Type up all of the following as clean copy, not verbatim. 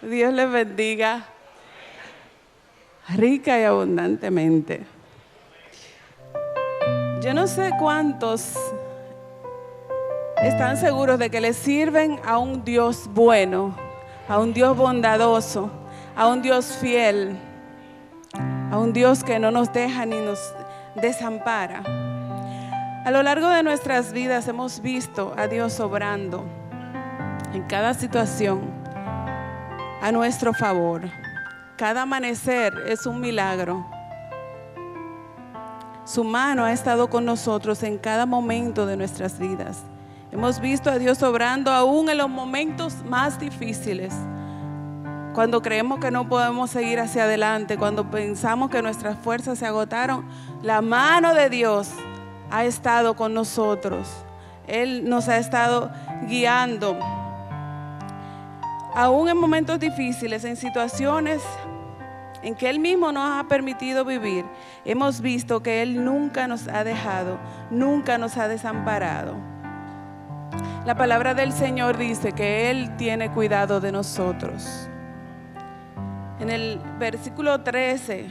Dios les bendiga rica y abundantemente. Yo no sé cuántos están seguros de que le sirven a un Dios bueno, a un Dios bondadoso, a un Dios fiel, a un Dios que no nos deja ni nos desampara. A lo largo de nuestras vidas hemos visto a Dios obrando en cada situación a nuestro favor. Cada amanecer es un milagro. Su mano ha estado con nosotros en cada momento de nuestras vidas. Hemos visto a Dios obrando aún en los momentos más difíciles. Cuando creemos que no podemos seguir hacia adelante, cuando pensamos que nuestras fuerzas se agotaron, la mano de Dios ha estado con nosotros. Él nos ha estado guiando. Aún en momentos difíciles, en situaciones en que Él mismo nos ha permitido vivir, hemos visto que Él nunca nos ha dejado, nunca nos ha desamparado. La palabra del Señor dice que Él tiene cuidado de nosotros. En el versículo 13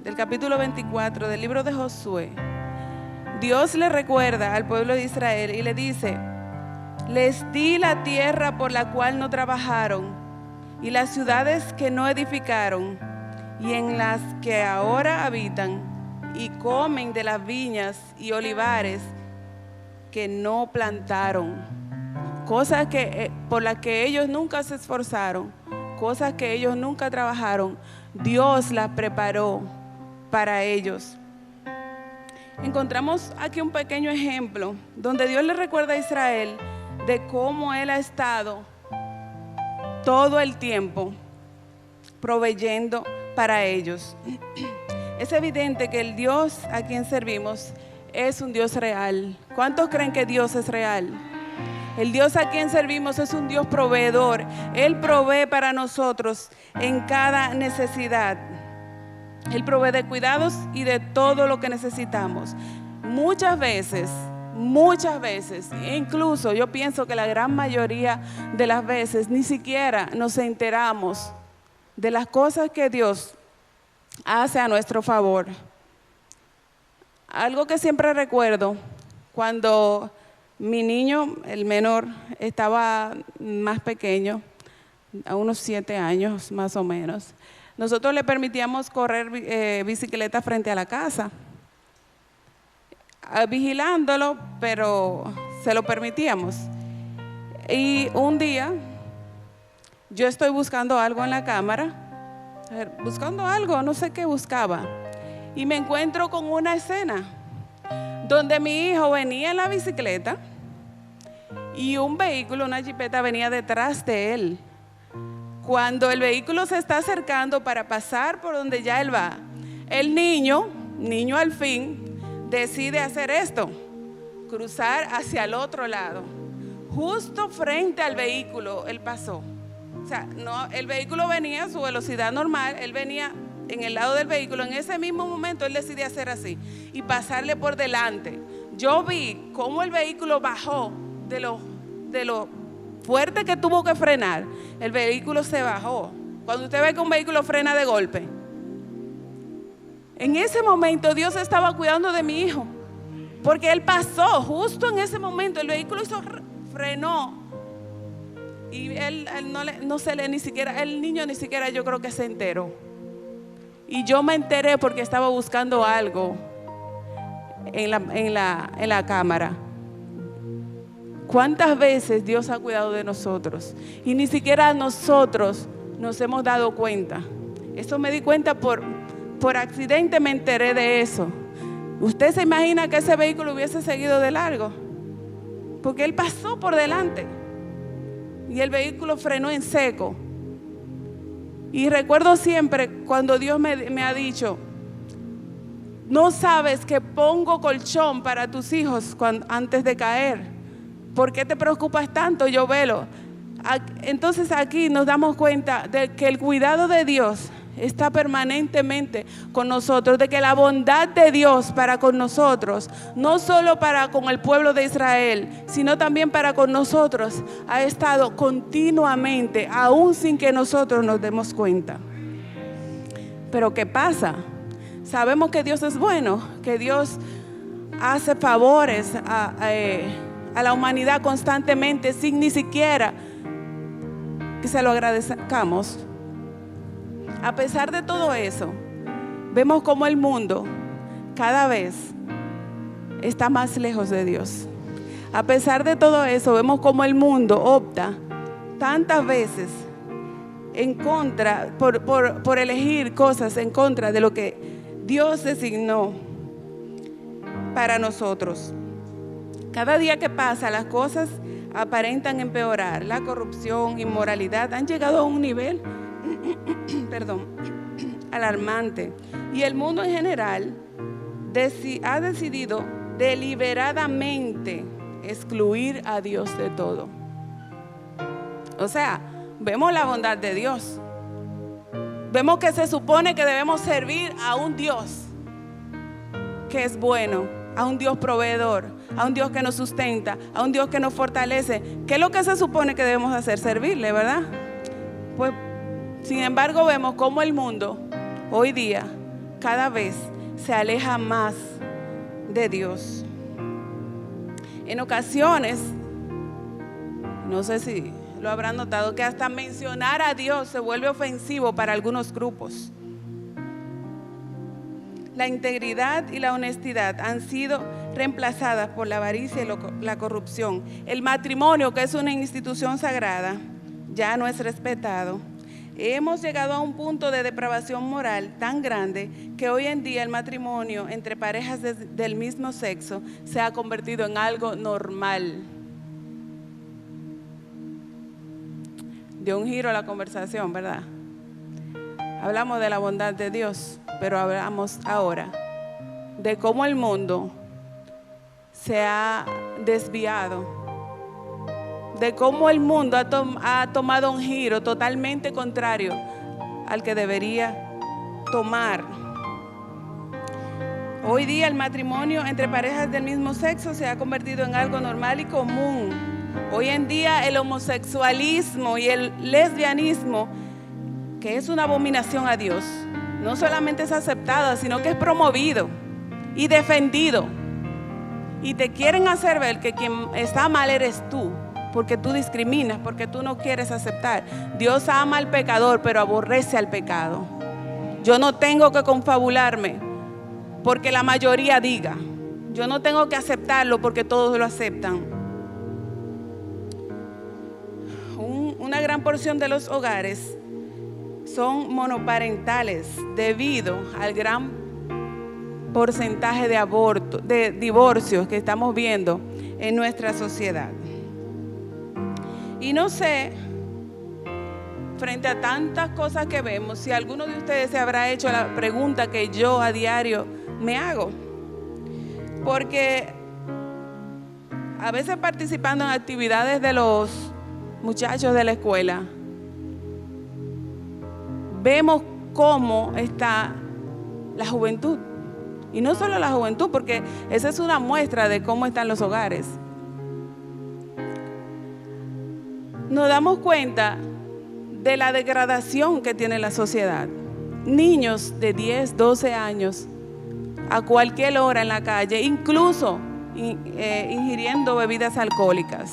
del capítulo 24 del libro de Josué, Dios le recuerda al pueblo de Israel y le dice: les di la tierra por la cual no trabajaron y las ciudades que no edificaron y en las que ahora habitan y comen de las viñas y olivares que no plantaron. Cosas por las que ellos nunca se esforzaron, cosas que ellos nunca trabajaron, Dios las preparó para ellos. Encontramos aquí un pequeño ejemplo donde Dios le recuerda a Israel de cómo Él ha estado todo el tiempo proveyendo para ellos. Es evidente que el Dios a quien servimos es un Dios real. ¿Cuántos creen que Dios es real? El Dios a quien servimos es un Dios proveedor. Él provee para nosotros en cada necesidad. Él provee de cuidados y de todo lo que necesitamos. Muchas veces, incluso yo pienso que la gran mayoría de las veces ni siquiera nos enteramos de las cosas que Dios hace a nuestro favor. Algo que siempre recuerdo, cuando mi niño, el menor, estaba más pequeño, a unos 7 años más o menos, nosotros le permitíamos correr bicicleta frente a la casa, vigilándolo, pero se lo permitíamos. Y un día yo estoy buscando algo en la cámara, buscando algo, no sé qué buscaba, y me encuentro con una escena donde mi hijo venía en la bicicleta y un vehículo, una jipeta, venía detrás de él. Cuando el vehículo se está acercando para pasar por donde ya él va, el niño al fin decide hacer esto, cruzar hacia el otro lado. Justo frente al vehículo él pasó. O sea, no, el vehículo venía a su velocidad normal, él venía en el lado del vehículo. En ese mismo momento él decidió hacer así y pasarle por delante. Yo vi cómo el vehículo bajó de lo fuerte que tuvo que frenar. El vehículo se bajó. Cuando usted ve que un vehículo frena de golpe, en ese momento Dios estaba cuidando de mi hijo, porque él pasó justo en ese momento. El vehículo frenó y el niño ni siquiera yo creo que se enteró. Y yo me enteré porque estaba buscando algo en la cámara. ¿Cuántas veces Dios ha cuidado de nosotros? Y ni siquiera nosotros nos hemos dado cuenta. Eso me di cuenta por accidente, me enteré de eso. ¿Usted se imagina que ese vehículo hubiese seguido de largo? Porque él pasó por delante y el vehículo frenó en seco. Y recuerdo siempre cuando Dios me ha dicho: no sabes que pongo colchón para tus hijos antes de caer. ¿Por qué te preocupas tanto? Yo velo. Entonces aquí nos damos cuenta de que el cuidado de Dios está permanentemente con nosotros, de que la bondad de Dios para con nosotros, no solo para con el pueblo de Israel, sino también para con nosotros, ha estado continuamente, aún sin que nosotros nos demos cuenta. Pero ¿qué pasa? Sabemos que Dios es bueno, que Dios hace favores a la humanidad constantemente, sin ni siquiera que se lo agradezcamos. A pesar de todo eso, vemos como el mundo cada vez está más lejos de Dios. A pesar de todo eso, vemos como el mundo opta tantas veces en contra, por elegir cosas en contra de lo que Dios designó para nosotros. Cada día que pasa, las cosas aparentan empeorar. La corrupción, inmoralidad han llegado a un nivel alarmante. Y el mundo en general ha decidido deliberadamente excluir a Dios de todo. O sea, vemos la bondad de Dios. Vemos que se supone que debemos servir a un Dios que es bueno, a un Dios proveedor, a un Dios que nos sustenta, a un Dios que nos fortalece. ¿Qué es lo que se supone que debemos hacer? Servirle, ¿verdad? Pues, sin embargo, vemos cómo el mundo hoy día cada vez se aleja más de Dios. En ocasiones, no sé si lo habrán notado, que hasta mencionar a Dios se vuelve ofensivo para algunos grupos. La integridad y la honestidad han sido reemplazadas por la avaricia y la corrupción. El matrimonio, que es una institución sagrada, ya no es respetado. Hemos llegado a un punto de depravación moral tan grande que hoy en día el matrimonio entre parejas del mismo sexo se ha convertido en algo normal. Dio un giro a la conversación, ¿verdad? Hablamos de la bondad de Dios, pero hablamos ahora de cómo el mundo se ha desviado, de cómo el mundo ha tomado un giro totalmente contrario al que debería tomar. Hoy día el matrimonio entre parejas del mismo sexo se ha convertido en algo normal y común. Hoy en día el homosexualismo y el lesbianismo, que es una abominación a Dios, no solamente es aceptado, sino que es promovido y defendido. Y te quieren hacer ver que quien está mal eres tú, porque tú discriminas, porque tú no quieres aceptar. Dios ama al pecador, pero aborrece al pecado. Yo no tengo que confabularme porque la mayoría diga. Yo no tengo que aceptarlo porque todos lo aceptan. Una gran porción de los hogares son monoparentales debido al gran porcentaje de divorcios que estamos viendo en nuestra sociedad. Y no sé, frente a tantas cosas que vemos, si alguno de ustedes se habrá hecho la pregunta que yo a diario me hago. Porque a veces participando en actividades de los muchachos de la escuela, vemos cómo está la juventud. Y no solo la juventud, porque esa es una muestra de cómo están los hogares. Nos damos cuenta de la degradación que tiene la sociedad. Niños de 10, 12 años, a cualquier hora en la calle, incluso ingiriendo bebidas alcohólicas.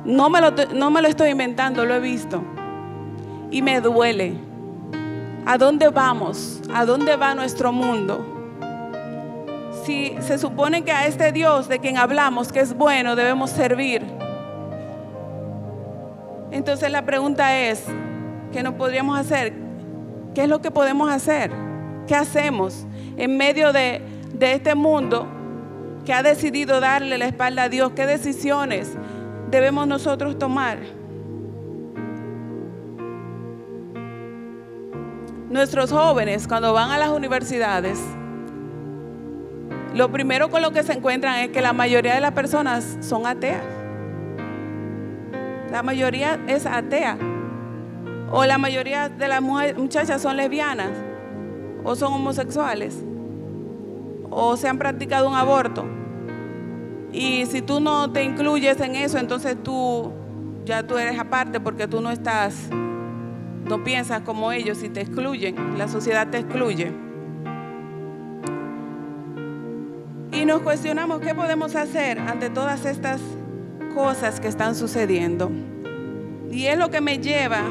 No me lo estoy inventando, lo he visto. Y me duele. ¿A dónde vamos? ¿A dónde va nuestro mundo? Si se supone que a este Dios de quien hablamos, que es bueno, debemos servir. Entonces la pregunta es, ¿qué nos podríamos hacer? ¿Qué es lo que podemos hacer? ¿Qué hacemos en medio de este mundo que ha decidido darle la espalda a Dios? ¿Qué decisiones debemos nosotros tomar? Nuestros jóvenes, cuando van a las universidades, lo primero con lo que se encuentran es que la mayoría de las personas son ateas. La mayoría es atea. O la mayoría de las muchachas son lesbianas, o son homosexuales, o se han practicado un aborto. Y si tú no te incluyes en eso, entonces tú eres aparte, porque tú no piensas como ellos y te excluyen, la sociedad te excluye. Y nos cuestionamos qué podemos hacer ante todas estas cosas que están sucediendo. Y es lo que me lleva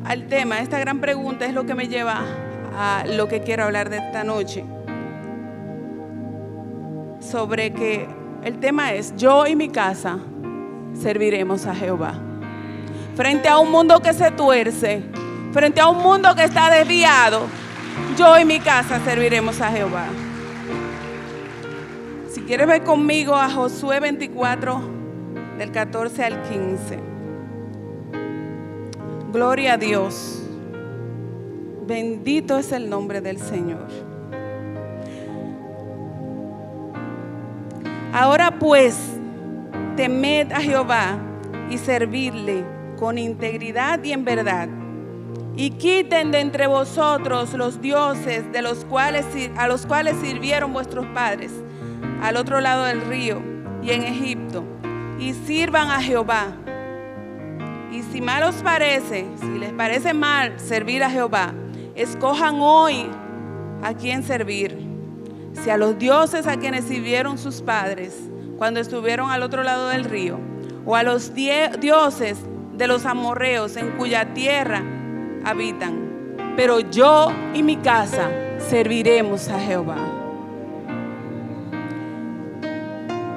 al tema, esta gran pregunta es lo que me lleva a lo que quiero hablar de esta noche. Sobre que el tema es: yo y mi casa serviremos a Jehová. Frente a un mundo que se tuerce, frente a un mundo que está desviado, yo y mi casa serviremos a Jehová. Si quieres ver conmigo a Josué 24, del 14 al 15. Gloria a Dios. Bendito es el nombre del Señor. Ahora pues, temed a Jehová y servidle con integridad y en verdad. Y quiten de entre vosotros los dioses a los cuales sirvieron vuestros padres al otro lado del río y en Egipto, y sirvan a Jehová. Y si mal os parece, si les parece mal servir a Jehová, escojan hoy a quién servir. Si a los dioses a quienes sirvieron sus padres cuando estuvieron al otro lado del río, o a los dioses de los amorreos en cuya tierra habitan. Pero yo y mi casa serviremos a Jehová.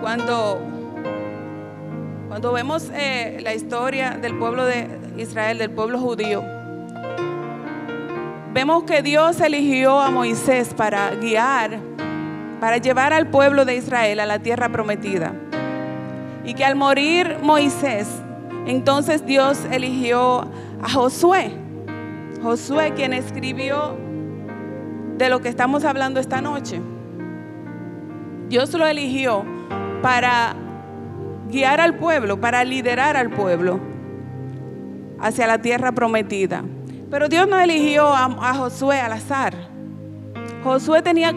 Cuando vemos la historia del pueblo de Israel, del pueblo judío, vemos que Dios eligió a Moisés para llevar al pueblo de Israel a la tierra prometida. Y que al morir Moisés, entonces Dios eligió a Josué, quien escribió de lo que estamos hablando esta noche. Dios lo eligió para guiar al pueblo, para liderar al pueblo hacia la tierra prometida. Pero Dios no eligió a Josué al azar. Josué tenía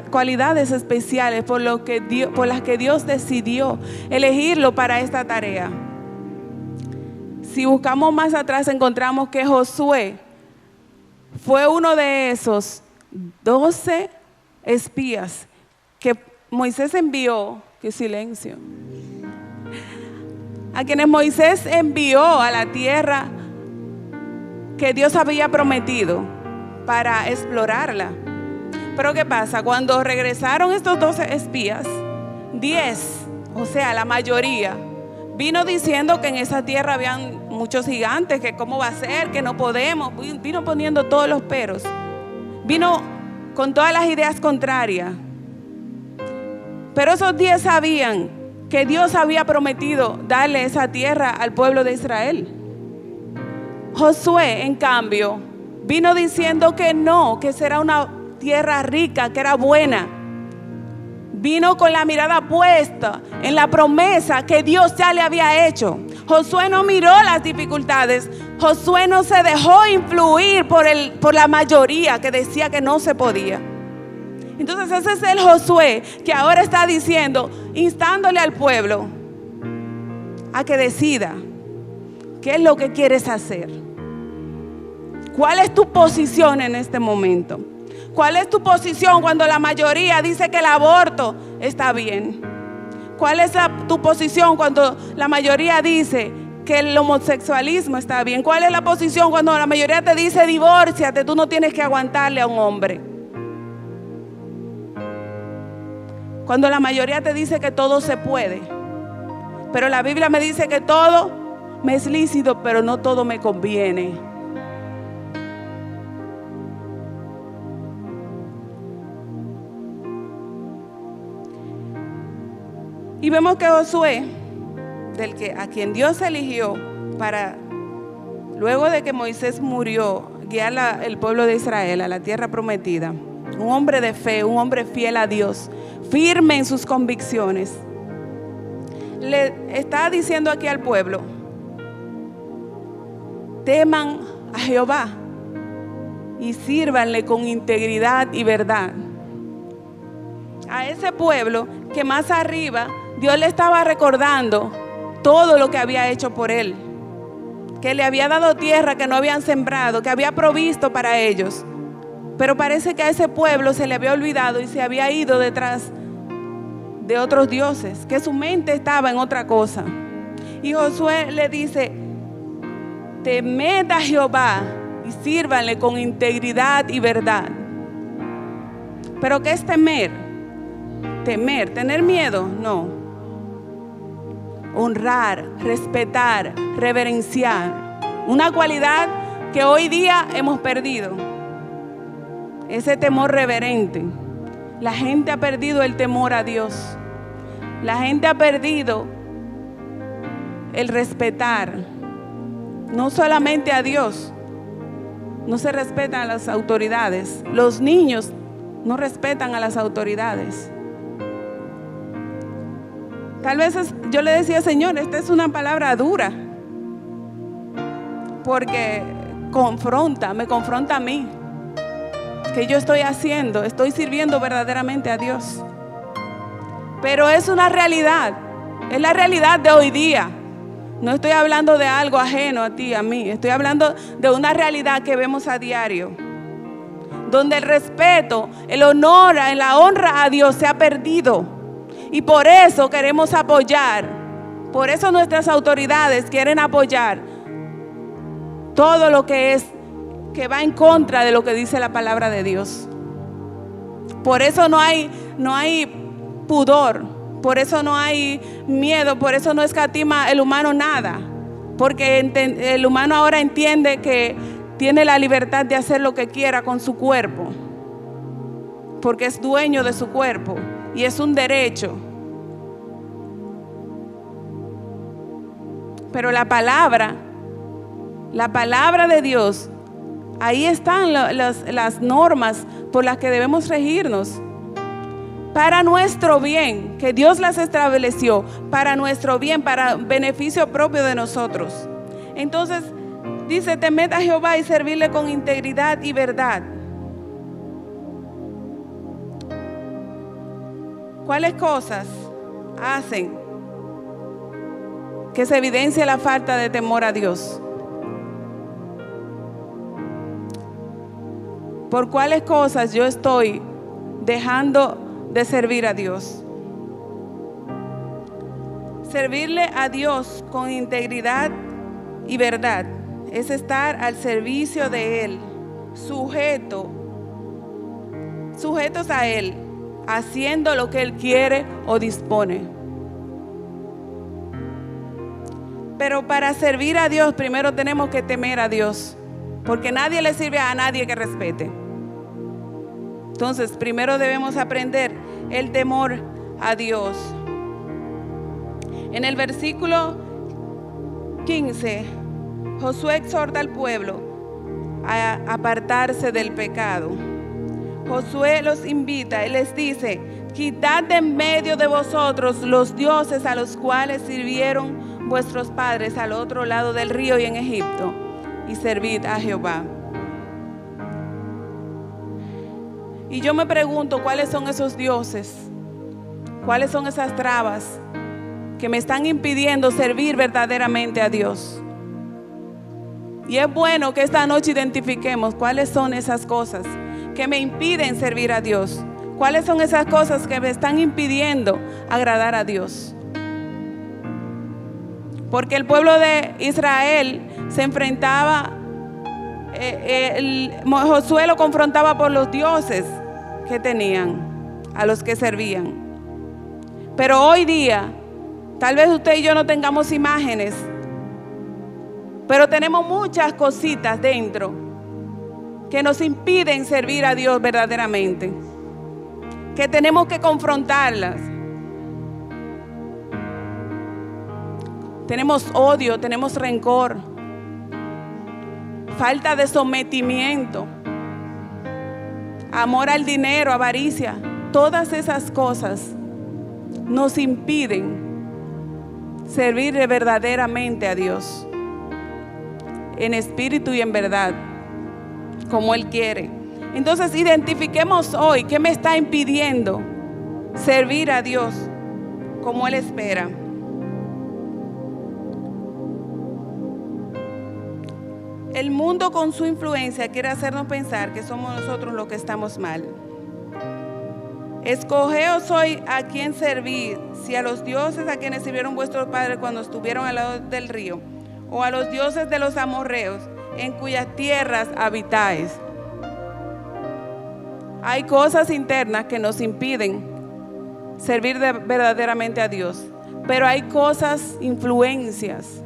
cualidades especiales por las que Dios decidió elegirlo para esta tarea. Si buscamos más atrás, encontramos que Josué fue uno de esos 12 espías que Moisés envió. ¡Qué silencio! A quienes Moisés envió a la tierra que Dios había prometido para explorarla. Pero ¿qué pasa? Cuando regresaron estos 12 espías, 10, o sea, la mayoría, vino diciendo que en esa tierra habían muchos gigantes, que cómo va a ser, que no podemos. Vino poniendo todos los peros. Vino con todas las ideas contrarias. Pero esos 10 sabían que Dios había prometido darle esa tierra al pueblo de Israel. Josué, en cambio, vino diciendo que no, que será una tierra rica, que era buena. Vino con la mirada puesta en la promesa que Dios ya le había hecho. Josué no miró las dificultades. Josué no se dejó influir por la mayoría que decía que no se podía. Entonces ese es el Josué que ahora está diciendo, instándole al pueblo a que decida qué es lo que quieres hacer. ¿Cuál es tu posición en este momento? ¿Cuál es tu posición cuando la mayoría dice que el aborto está bien? ¿Cuál es tu posición cuando la mayoría dice que el homosexualismo está bien? ¿Cuál es la posición cuando la mayoría te dice divórciate, tú no tienes que aguantarle a un hombre? Cuando la mayoría te dice que todo se puede, pero la Biblia me dice que todo me es lícito, pero no todo me conviene. Y vemos que Josué, a quien Dios eligió para, luego de que Moisés murió, guiar el pueblo de Israel a la tierra prometida, un hombre de fe, un hombre fiel a Dios, firme en sus convicciones, le está diciendo aquí al pueblo: teman a Jehová y sírvanle con integridad y verdad. A ese pueblo que más arriba Dios le estaba recordando todo lo que había hecho por él, que le había dado tierra que no habían sembrado, que había provisto para ellos. Pero parece que a ese pueblo se le había olvidado y se había ido detrás de otros dioses, que su mente estaba en otra cosa. Y Josué le dice: temed a Jehová y sírvanle con integridad y verdad. ¿Pero qué es temer? Temer, tener miedo, no. Honrar, respetar, reverenciar. Una cualidad que hoy día hemos perdido. Ese temor reverente. La gente ha perdido el temor a Dios. La gente ha perdido el respetar. No solamente a Dios. No se respetan a las autoridades. Los niños no respetan a las autoridades. Tal vez yo le decía: Señor, esta es una palabra dura, porque me confronta a mí. ¿Qué yo estoy haciendo? Estoy sirviendo verdaderamente a Dios. Pero es una realidad, es la realidad de hoy día. No estoy hablando de algo ajeno a ti, a mí. Estoy hablando de una realidad que vemos a diario, donde el respeto, el honor, la honra a Dios se ha perdido. Y por eso queremos apoyar, por eso nuestras autoridades quieren apoyar todo lo que va en contra de lo que dice la palabra de Dios. Por eso no hay pudor, por eso no hay miedo, por eso no escatima el humano nada, porque el humano ahora entiende que tiene la libertad de hacer lo que quiera con su cuerpo, porque es dueño de su cuerpo y es un derecho. Pero la palabra de Dios, ahí están las normas por las que debemos regirnos. Para nuestro bien, que Dios las estableció, para nuestro bien, para beneficio propio de nosotros. Entonces, dice: temed a Jehová y servirle con integridad y verdad. ¿Cuáles cosas hacen que se evidencie la falta de temor a Dios? ¿Por cuáles cosas yo estoy dejando de servir a Dios? Servirle a Dios con integridad y verdad es estar al servicio de Él, sujetos a Él, haciendo lo que Él quiere o dispone. Pero para servir a Dios primero tenemos que temer a Dios, porque nadie le sirve a nadie que respete. Entonces primero debemos aprender el temor a Dios. En el versículo 15, Josué exhorta al pueblo a apartarse del pecado. Josué los invita y les dice: quitad de en medio de vosotros los dioses a los cuales sirvieron vuestros padres al otro lado del río y en Egipto, y servid a Jehová. Y yo me pregunto, ¿cuáles son esos dioses? ¿Cuáles son esas trabas que me están impidiendo servir verdaderamente a Dios? Y es bueno que esta noche identifiquemos cuáles son esas cosas que me impiden servir a Dios. ¿Cuáles son esas cosas que me están impidiendo agradar a Dios? Porque el pueblo de Israel se enfrentaba, Josué lo confrontaba por los dioses que tenían, a los que servían. Pero hoy día, tal vez usted y yo no tengamos imágenes, pero tenemos muchas cositas dentro que nos impiden servir a Dios verdaderamente, que tenemos que confrontarlas. Tenemos odio, tenemos rencor, falta de sometimiento, amor al dinero, avaricia. Todas esas cosas nos impiden servir verdaderamente a Dios. en espíritu y en verdad, como Él quiere. Entonces identifiquemos hoy qué me está impidiendo servir a Dios como Él espera. El mundo con su influencia quiere hacernos pensar que somos nosotros los que estamos mal. Escogeos hoy a quién servir, si a los dioses a quienes sirvieron vuestros padres cuando estuvieron al lado del río, o a los dioses de los amorreos, en cuyas tierras habitáis. Hay cosas internas que nos impiden servir verdaderamente a Dios, pero hay cosas, influencias,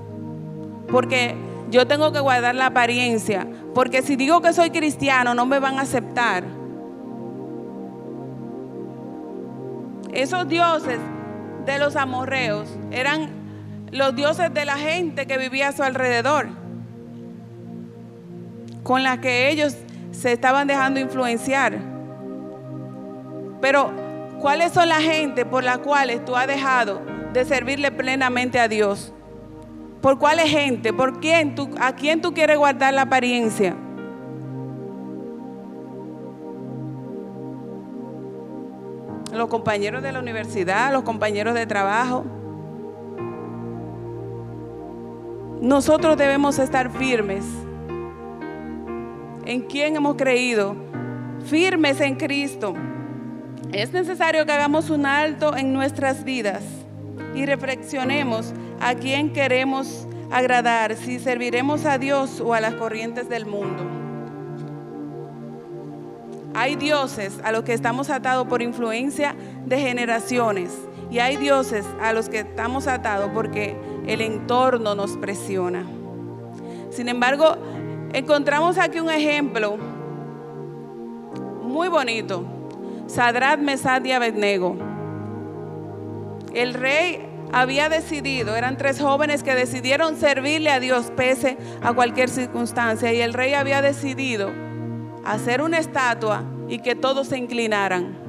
porque yo tengo que guardar la apariencia, porque si digo que soy cristiano no me van a aceptar. Esos dioses de los amorreos eran los dioses de la gente que vivía a su alrededor, con la que ellos se estaban dejando influenciar. Pero ¿cuáles son la gente por las cuales tú has dejado de servirle plenamente a Dios? ¿Por cuál gente? ¿Por quién? ¿A quién tú quieres guardar la apariencia? Los compañeros de la universidad, los compañeros de trabajo. Nosotros debemos estar firmes en quién hemos creído, firmes en Cristo. Es necesario que hagamos un alto en nuestras vidas y reflexionemos a quién queremos agradar, si serviremos a Dios o a las corrientes del mundo. Hay dioses a los que estamos atados por influencia de generaciones, y hay dioses a los que estamos atados porque el entorno nos presiona. Sin embargo, encontramos aquí un ejemplo muy bonito: Sadrac, Mesach y Abednego. El rey había decidido, eran 3 jóvenes que decidieron servirle a Dios pese a cualquier circunstancia, y el rey había decidido hacer una estatua y que todos se inclinaran.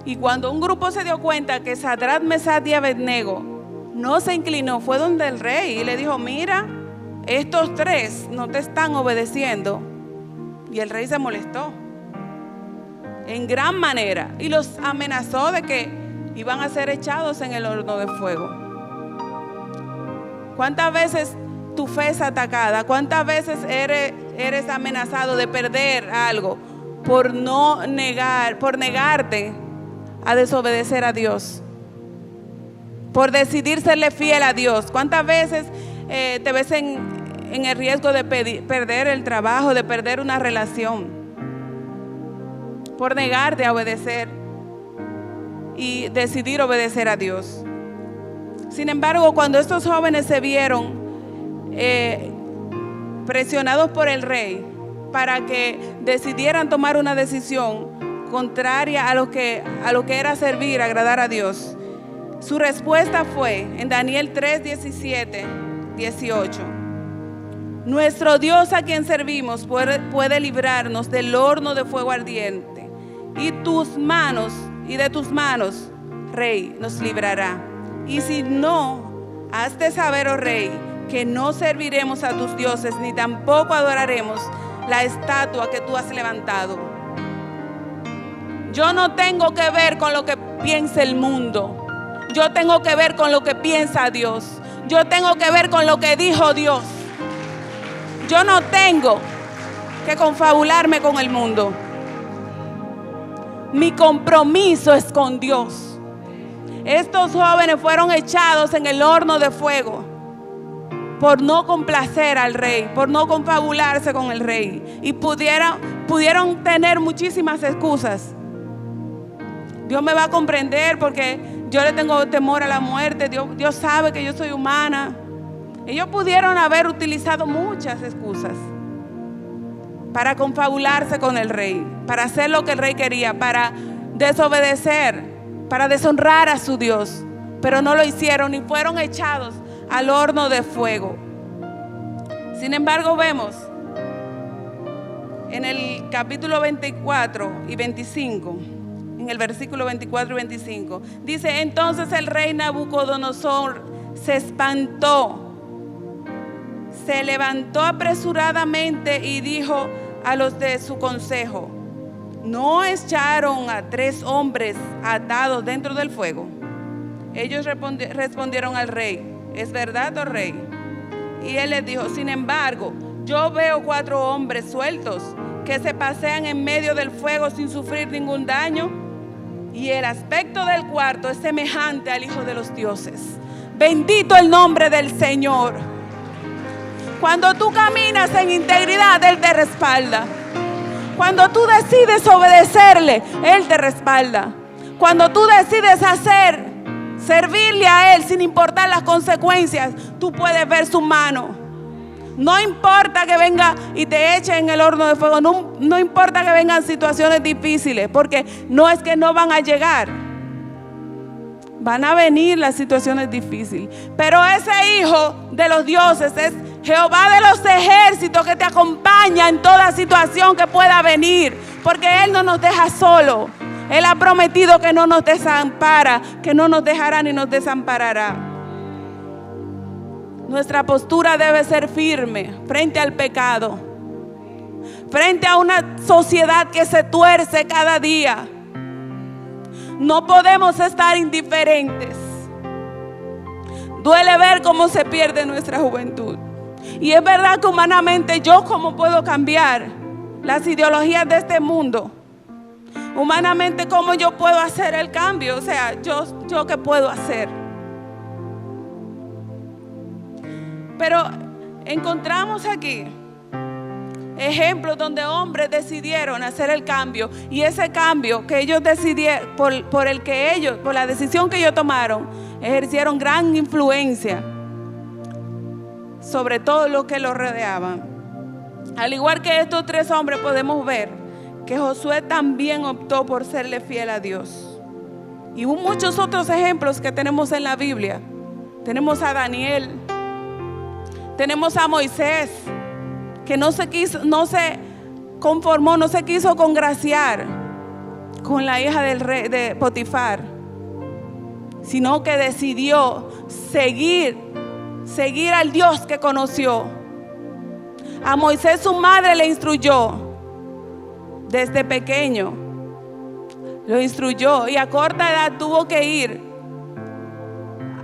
Y cuando un grupo se dio cuenta que Sadrac, Mesach y Abednego no se inclinó, fue donde el rey y le dijo: mira, estos 3 no te están obedeciendo. Y el rey se molestó en gran manera y los amenazó de que iban a ser echados en el horno de fuego. ¿Cuántas veces tu fe es atacada? ¿Cuántas veces eres amenazado de perder algo por negarte a desobedecer a Dios, por decidir serle fiel a Dios? ¿Cuántas veces te ves en el riesgo de perder el trabajo, de perder una relación, por negarte a obedecer y decidir obedecer a Dios? Sin embargo, cuando estos jóvenes se vieron presionados por el rey para que decidieran tomar una decisión contraria a lo que era servir, agradar a Dios, su respuesta fue en Daniel 3, 17, 18: nuestro Dios a quien servimos puede librarnos del horno de fuego ardiente, y de tus manos, Rey, nos librará. Y si no, has de saber, oh Rey, que no serviremos a tus dioses, ni tampoco adoraremos la estatua que tú has levantado. Yo no tengo que ver con lo que piensa el mundo. Yo tengo que ver con lo que piensa Dios. Yo tengo que ver con lo que dijo Dios. Yo no tengo que confabularme con el mundo. Mi compromiso es con Dios. Estos jóvenes fueron echados en el horno de fuego por no complacer al rey, por no confabularse con el rey, y pudieron tener muchísimas excusas. Dios me va a comprender porque yo le tengo temor a la muerte. Dios sabe que yo soy humana. Ellos pudieron haber utilizado muchas excusas para confabularse con el rey, para hacer lo que el rey quería, para desobedecer, para deshonrar a su Dios, pero no lo hicieron y fueron echados al horno de fuego. Sin embargo, vemos en el capítulo 24 y 25, en el versículo 24 y 25, dice: entonces el rey Nabucodonosor se espantó, se levantó apresuradamente y dijo a los de su consejo: ¿no echaron a 3 hombres atados dentro del fuego? Ellos respondieron al rey: ¿es verdad, oh rey? Y él les dijo: sin embargo, yo veo 4 hombres sueltos que se pasean en medio del fuego sin sufrir ningún daño, y el aspecto del cuarto es semejante al Hijo de los dioses. Bendito el nombre del Señor. Cuando tú caminas en integridad, Él te respalda. Cuando tú decides obedecerle, Él te respalda. Cuando tú decides servirle a Él sin importar las consecuencias, tú puedes ver su mano. No importa que venga y te eche en el horno de fuego, no importa que vengan situaciones difíciles, porque no es que no van a llegar. Van a venir las situaciones difíciles, pero ese Hijo de los dioses es Jehová de los ejércitos, que te acompaña en toda situación que pueda venir, porque Él no nos deja solo. Él ha prometido que no nos desampara, que no nos dejará ni nos desamparará. Nuestra postura debe ser firme frente al pecado, frente a una sociedad que se tuerce cada día. No podemos estar indiferentes. Duele ver cómo se pierde nuestra juventud. Y es verdad que humanamente, ¿yo cómo puedo cambiar las ideologías de este mundo? Humanamente, ¿cómo yo puedo hacer el cambio? O sea, ¿yo qué puedo hacer? Pero encontramos aquí ejemplos donde hombres decidieron hacer el cambio, y ese cambio que ellos decidieron, por la decisión que ellos tomaron, ejercieron gran influencia sobre todo lo que los rodeaban. Al igual que estos 3 hombres, podemos ver que Josué también optó por serle fiel a Dios. Y hubo muchos otros ejemplos que tenemos en la Biblia. Tenemos a Daniel, tenemos a Moisés, que no se conformó, no se quiso congraciar con la hija del rey de Potifar, sino que decidió seguir al Dios que conoció. A Moisés su madre le instruyó desde pequeño, lo instruyó, y a corta edad tuvo que ir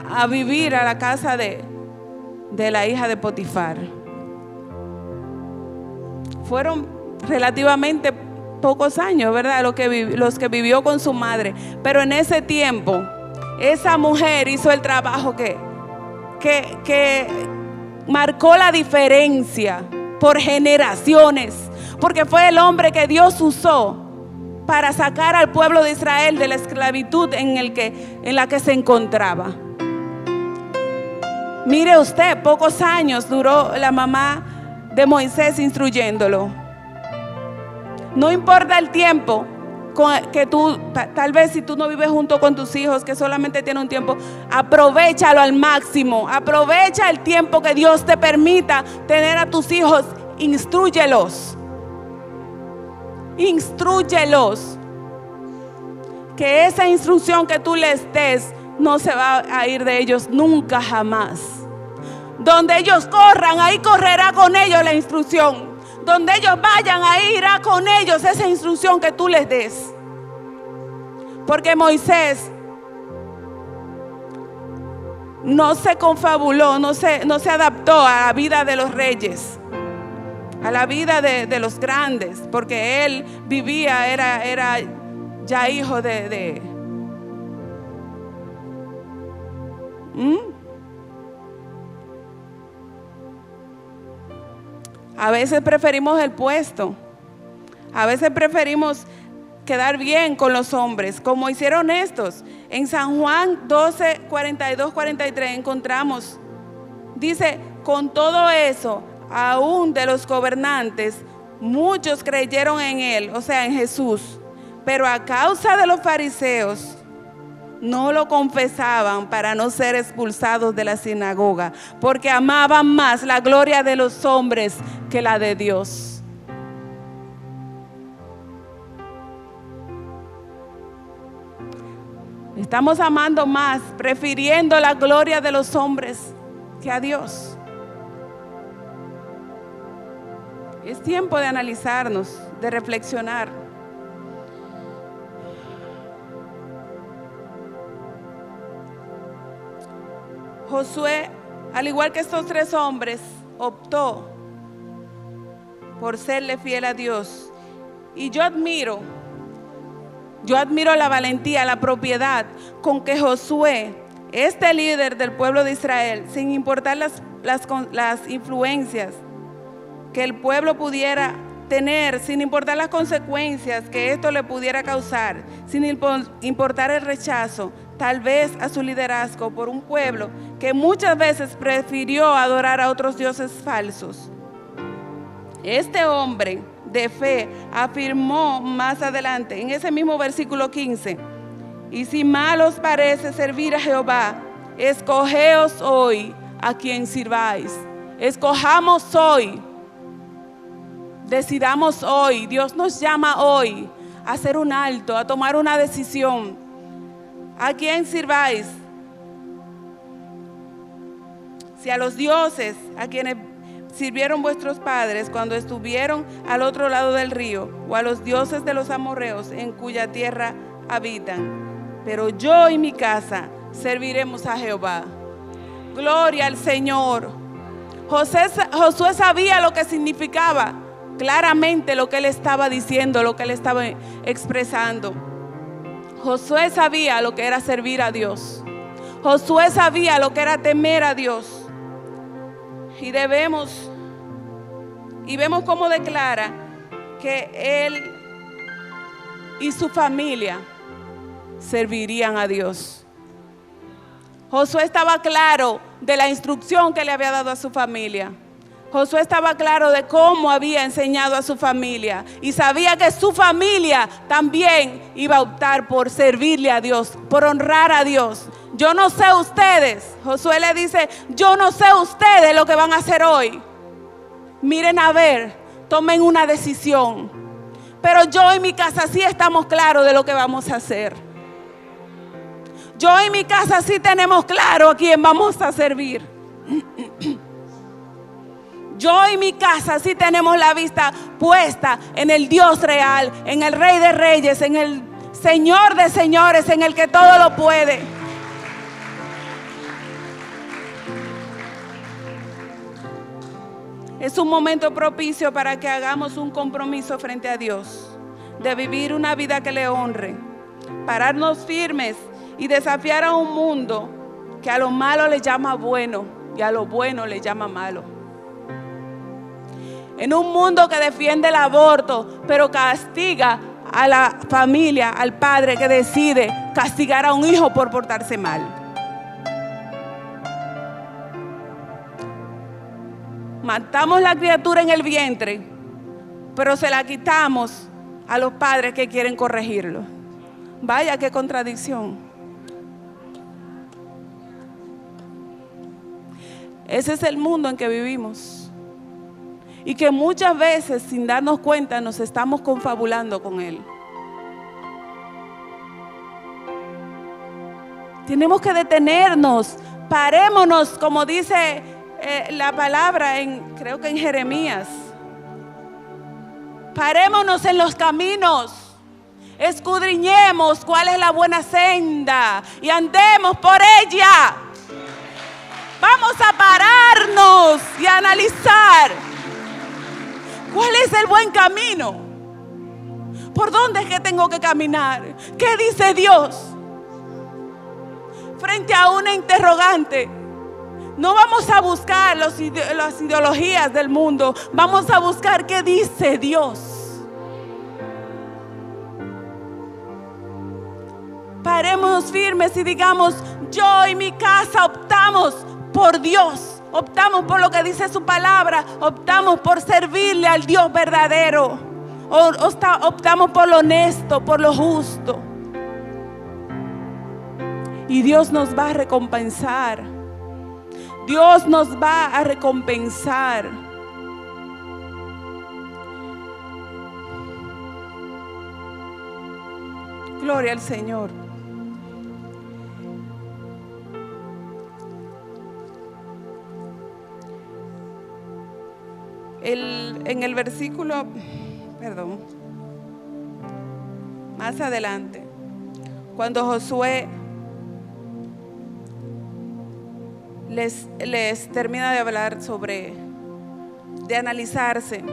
a vivir a la casa de la hija de Potifar. Fueron relativamente pocos años, ¿verdad? Los que vivió con su madre. Pero en ese tiempo, esa mujer hizo el trabajo que marcó la diferencia por generaciones, porque fue el hombre que Dios usó para sacar al pueblo de Israel de la esclavitud en la que se encontraba. Mire usted, pocos años duró la mamá de Moisés instruyéndolo. No importa el tiempo que tú, tal vez si tú no vives junto con tus hijos, que solamente tienen un tiempo, aprovéchalo al máximo. Aprovecha el tiempo que Dios te permita tener a tus hijos. Instrúyelos. Que esa instrucción que tú les des no se va a ir de ellos nunca, jamás. Donde ellos corran, ahí correrá con ellos la instrucción. Donde ellos vayan, ahí irá con ellos esa instrucción que tú les des. Porque Moisés no se confabuló, no se adaptó a la vida de los reyes, a la vida de los grandes, porque él vivía, era ya hijo de A veces preferimos el puesto, a veces preferimos quedar bien con los hombres, como hicieron estos. En San Juan 12, 42, 43 encontramos, dice: con todo eso, aún de los gobernantes, muchos creyeron en él, o sea, en Jesús, pero a causa de los fariseos no lo confesaban para no ser expulsados de la sinagoga, porque amaban más la gloria de los hombres que la de Dios. Estamos amando más, prefiriendo la gloria de los hombres que a Dios. Es tiempo de analizarnos, de reflexionar. Josué, al igual que estos 3 hombres, optó por serle fiel a Dios. Y yo admiro la valentía, la propiedad con que Josué, este líder del pueblo de Israel, sin importar las influencias que el pueblo pudiera tener, sin importar las consecuencias que esto le pudiera causar, sin importar el rechazo, tal vez a su liderazgo por un pueblo que muchas veces prefirió adorar a otros dioses falsos. Este hombre de fe afirmó más adelante, en ese mismo versículo 15, y si mal os parece servir a Jehová, escogeos hoy a quien sirváis. Escojamos hoy, decidamos hoy. Dios nos llama hoy a hacer un alto, a tomar una decisión. ¿A quién sirváis? Si a los dioses a quienes sirvieron vuestros padres cuando estuvieron al otro lado del río, o a los dioses de los amorreos en cuya tierra habitan. Pero yo y mi casa serviremos a Jehová. Gloria al Señor. Josué sabía lo que significaba claramente lo que él estaba diciendo, lo que él estaba expresando. Josué sabía lo que era servir a Dios. Josué sabía lo que era temer a Dios. Y vemos cómo declara que él y su familia servirían a Dios. Josué estaba claro de la instrucción que le había dado a su familia. Josué estaba claro de cómo había enseñado a su familia y sabía que su familia también iba a optar por servirle a Dios, por honrar a Dios. Yo no sé ustedes, Josué le dice, yo no sé ustedes lo que van a hacer hoy. Miren a ver, tomen una decisión. Pero yo y mi casa sí estamos claros de lo que vamos a hacer. Yo y mi casa sí tenemos claro a quién vamos a servir. Yo y mi casa sí tenemos la vista puesta en el Dios real, en el Rey de Reyes, en el Señor de Señores, en el que todo lo puede. Es un momento propicio para que hagamos un compromiso frente a Dios, de vivir una vida que le honre, pararnos firmes y desafiar a un mundo que a lo malo le llama bueno y a lo bueno le llama malo. En un mundo que defiende el aborto, pero castiga a la familia, al padre que decide castigar a un hijo por portarse mal. Matamos la criatura en el vientre, pero se la quitamos a los padres que quieren corregirlo. Vaya, qué contradicción. Ese es el mundo en que vivimos. Y que muchas veces, sin darnos cuenta, nos estamos confabulando con él. Tenemos que detenernos, parémonos, como dice la palabra, creo que en Jeremías. Parémonos en los caminos, escudriñemos cuál es la buena senda y andemos por ella. Vamos a pararnos y a analizar cuál es el buen camino. ¿Por dónde es que tengo que caminar? ¿Qué dice Dios? Frente a una interrogante, no vamos a buscar las ideologías del mundo, vamos a buscar qué dice Dios. Parémonos firmes y digamos, yo y mi casa optamos por Dios, optamos por lo que dice su palabra, optamos por servirle al Dios verdadero, optamos por lo honesto, por lo justo. Y Dios nos va a recompensar. Dios nos va a recompensar. Gloria al Señor. en el versículo, más adelante, cuando Josué les termina de hablar de analizarse,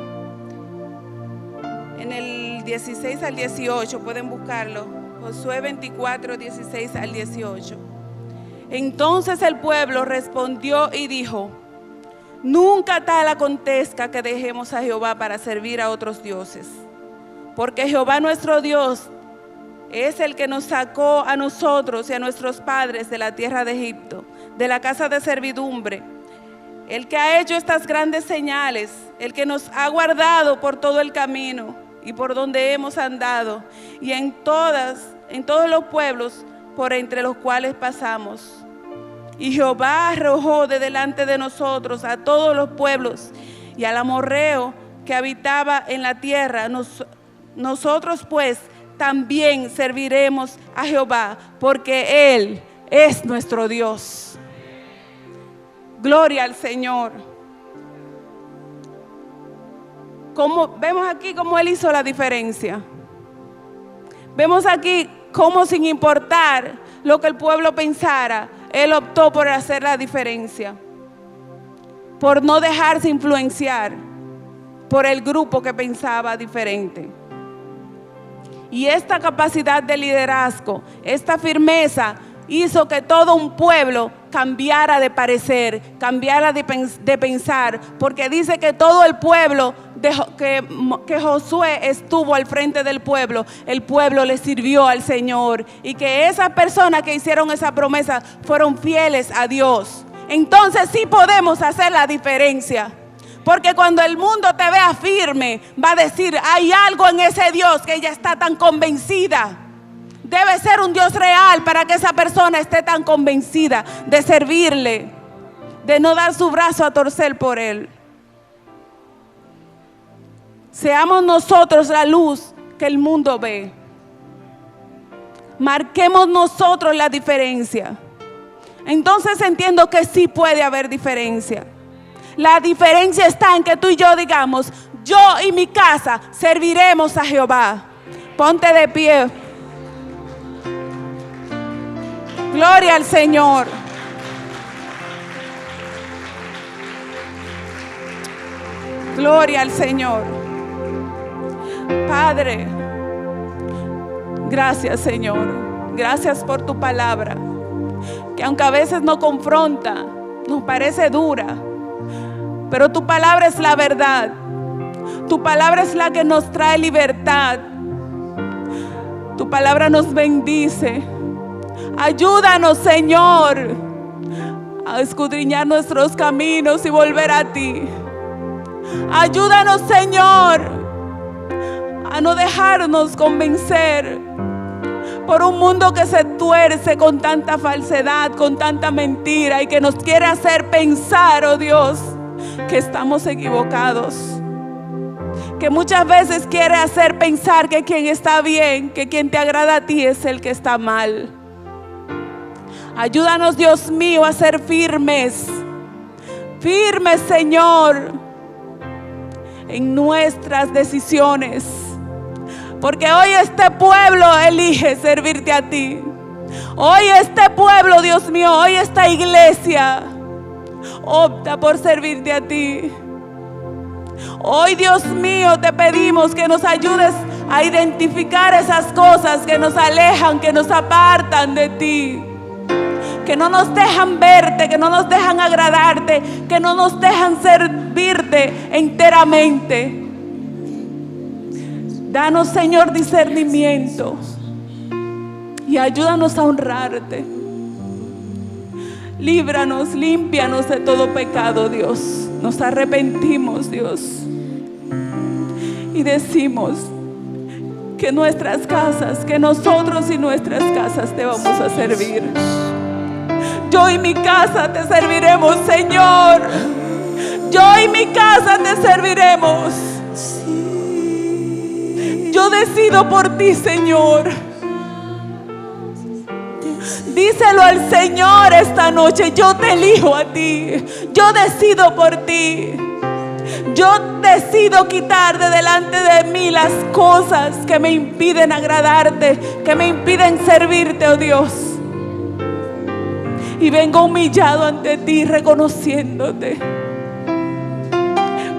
en el 16 al 18, pueden buscarlo, Josué 24, 16 al 18. Entonces el pueblo respondió y dijo: nunca tal acontezca que dejemos a Jehová para servir a otros dioses, porque Jehová nuestro Dios es el que nos sacó a nosotros y a nuestros padres de la tierra de Egipto, de la casa de servidumbre, el que ha hecho estas grandes señales, el que nos ha guardado por todo el camino y por donde hemos andado, y en todos los pueblos por entre los cuales pasamos. Y Jehová arrojó de delante de nosotros a todos los pueblos y al amorreo que habitaba en la tierra. Nosotros pues también serviremos a Jehová, porque Él es nuestro Dios. Gloria al Señor. Vemos aquí cómo Él hizo la diferencia. Vemos aquí cómo, sin importar lo que el pueblo pensara, Él optó por hacer la diferencia, por no dejarse influenciar por el grupo que pensaba diferente. Y esta capacidad de liderazgo, esta firmeza, hizo que todo un pueblo cambiara de parecer, cambiara de pensar, porque dice que todo el pueblo, que Josué estuvo al frente del pueblo, el pueblo le sirvió al Señor, y que esas personas que hicieron esa promesa fueron fieles a Dios. Entonces sí podemos hacer la diferencia, porque cuando el mundo te vea firme, va a decir: hay algo en ese Dios que ella está tan convencida. Debe ser un Dios real para que esa persona esté tan convencida de servirle, de no dar su brazo a torcer por Él. Seamos nosotros la luz que el mundo ve. Marquemos nosotros la diferencia. Entonces entiendo que sí puede haber diferencia. La diferencia está en que tú y yo digamos: yo y mi casa serviremos a Jehová. Ponte de pie. Gloria al Señor. Gloria al Señor. Padre, gracias, Señor. Gracias por tu palabra, que aunque a veces nos confronta, nos parece dura, pero tu palabra es la verdad. Tu palabra es la que nos trae libertad. Tu palabra nos bendice. Ayúdanos, Señor, a escudriñar nuestros caminos y volver a ti. Ayúdanos, Señor, a no dejarnos convencer por un mundo que se tuerce con tanta falsedad, con tanta mentira, y que nos quiere hacer pensar, oh Dios, que estamos equivocados. Que muchas veces quiere hacer pensar que quien está bien, que quien te agrada a ti es el que está mal. Ayúdanos, Dios mío, a ser firmes, Señor, en nuestras decisiones, porque hoy este pueblo elige servirte a ti. Hoy este pueblo, Dios mío, hoy esta iglesia opta por servirte a ti. Hoy, Dios mío, te pedimos que nos ayudes a identificar esas cosas que nos alejan, que nos apartan de ti, que no nos dejan verte, que no nos dejan agradarte, que no nos dejan servirte enteramente. Danos, Señor, discernimiento y ayúdanos a honrarte. Líbranos, límpianos de todo pecado, Dios. Nos arrepentimos, Dios, y decimos que nuestras casas, que nosotros y nuestras casas te vamos a servir. Yo y mi casa te serviremos, Señor. Yo y mi casa te serviremos. Yo decido por ti, Señor. Díselo al Señor esta noche: yo te elijo a ti. Yo decido por ti. Yo decido quitar de delante de mí las cosas que me impiden agradarte, que me impiden servirte, oh Dios. Y vengo humillado ante ti, reconociéndote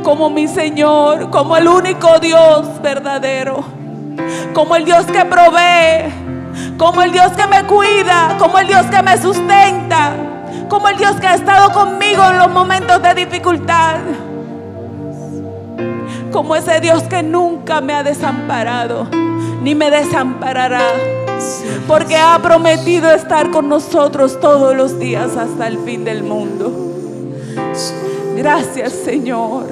como mi Señor, como el único Dios verdadero, como el Dios que provee, como el Dios que me cuida, como el Dios que me sustenta, como el Dios que ha estado conmigo en los momentos de dificultad, como ese Dios que nunca me ha desamparado ni me desamparará, porque ha prometido estar con nosotros todos los días hasta el fin del mundo. Gracias, Señor.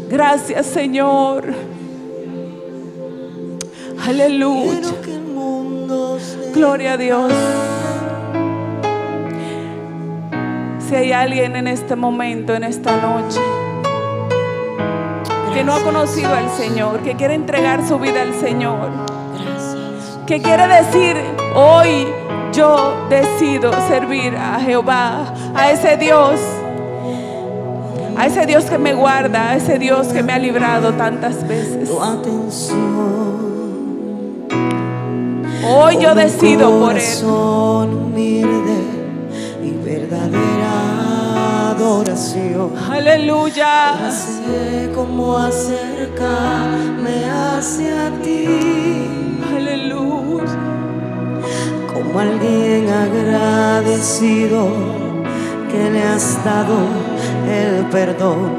Gracias, Señor. Aleluya. Gloria a Dios. Si hay alguien en este momento, en esta noche, que no ha conocido al Señor, que quiere entregar su vida al Señor, que quiere decir: hoy yo decido servir a Jehová, a ese Dios que me guarda, a ese Dios que me ha librado tantas veces. Hoy yo decido por Él. Humilde y verdadera adoración. Aleluya. No sé cómo acercarme hacia ti. Aleluya. Como alguien agradecido que le has dado el perdón.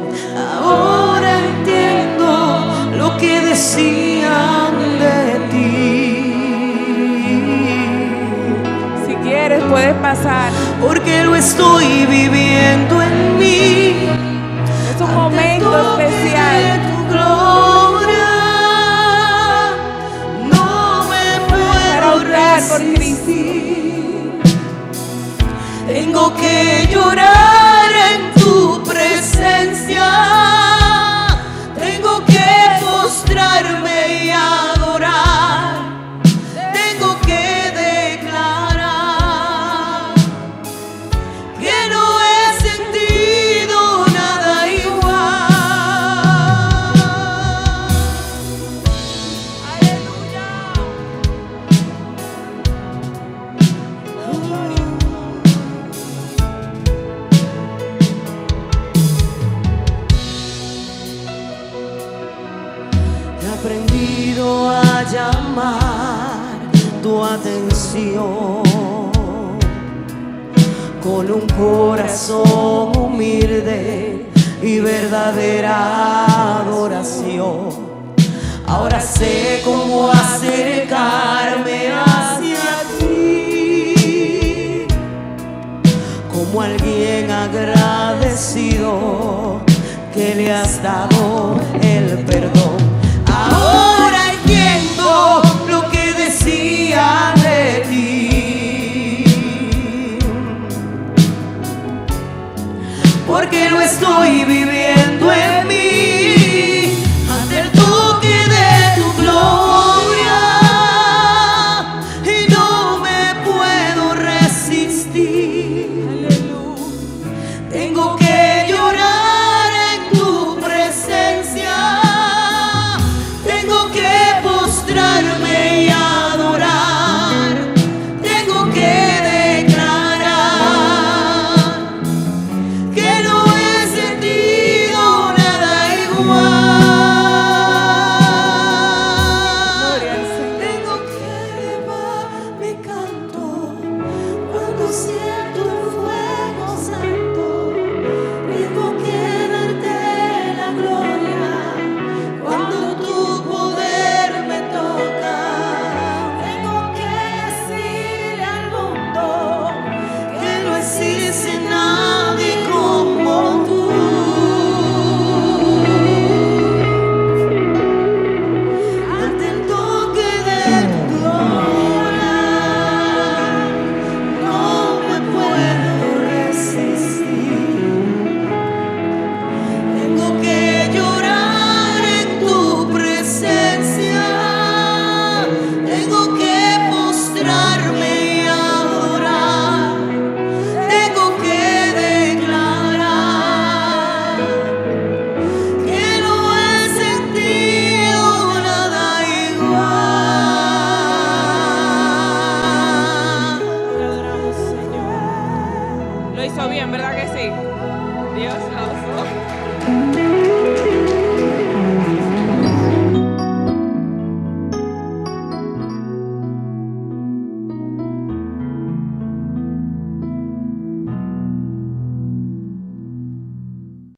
Ahora entiendo lo que decían de ti. Si quieres puedes pasar. Porque lo estoy viviendo en mí. Es un momento especial. De tu gloria no me puedo resistir. Tengo que llorar en tu presencia. Tengo que postrarme y adorar. Tengo que declarar que no he sentido nada igual. Aleluya. He aprendido a llamar tu atención con un corazón humilde y verdadera adoración. Ahora sé cómo acercarme hacia ti, como alguien agradecido que le has dado el perdón. Ahora entiendo lo que decía de ti, porque lo estoy viviendo en mí, ante el toque de tu gloria, y no me puedo resistir. Aleluya. Tengo que llorar en tu presencia. Tengo que postrarme y adorar. Tengo que declarar que no he sentido bien, ¿verdad que sí? Dios lo usó.